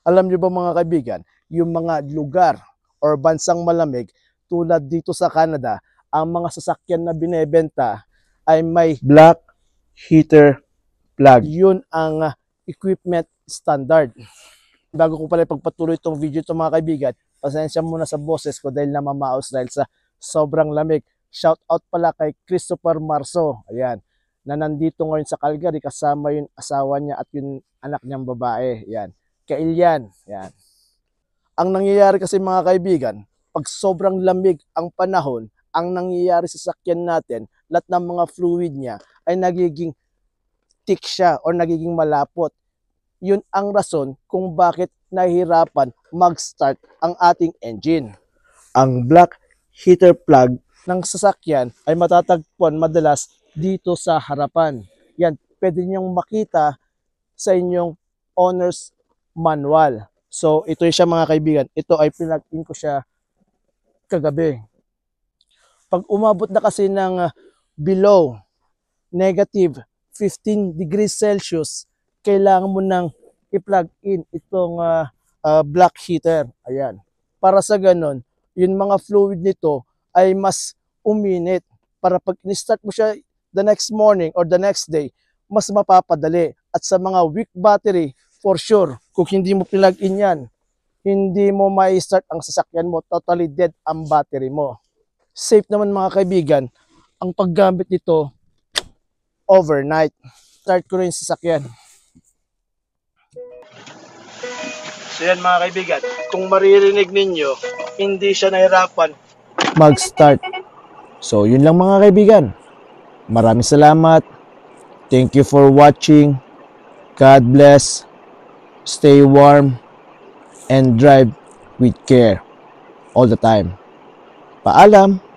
Alam niyo ba mga kaibigan, yung mga lugar or bansang malamig tulad dito sa Canada, ang mga sasakyan na binebenta ay may black heater plug. Yun ang equipment standard. Bago ko pala ipagpatuloy itong video ito mga kaibigan, pasensya muna sa boses ko dahil namamaos dahil sa sobrang lamig. Shout out pala kay Christopher Marso, ayan, na nandito ngayon sa Calgary kasama yung asawa niya at yung anak niyang babae, ayan, Kailyan, ayan. Ang nangyayari kasi mga kaibigan, pag sobrang lamig ang panahon, ang nangyayari sa sakyan natin, lahat ng mga fluid niya ay nagiging thick siya or nagiging malapot. Yun ang rason kung bakit nahihirapan mag-start ang ating engine. Ang black heater plug ng sasakyan ay matatagpuan madalas dito sa harapan. Yan, pwede niyong makita sa inyong owner's manual. So, ito siya mga kaibigan. Ito ay pinag-in ko siya kagabi. Pag umabot na kasi ng below negative 15 degrees Celsius, kailangan mo nang i-plug in itong black heater. Ayan. Para sa ganun, yung mga fluid nito ay mas uminit. Para pag in-start mo siya the next morning or the next day, mas mapapadali. At sa mga weak battery, for sure, kung hindi mo plug in yan, hindi mo mai-start ang sasakyan mo, totally dead ang battery mo. Safe naman mga kaibigan, ang paggamit nito overnight. Start ko rin yung sasakyan. So yan mga kaibigan, kung maririnig ninyo, hindi siya nahirapan mag-start. So yun lang mga kaibigan. Maraming salamat. Thank you for watching. God bless. Stay warm and drive with care all the time. Paalam!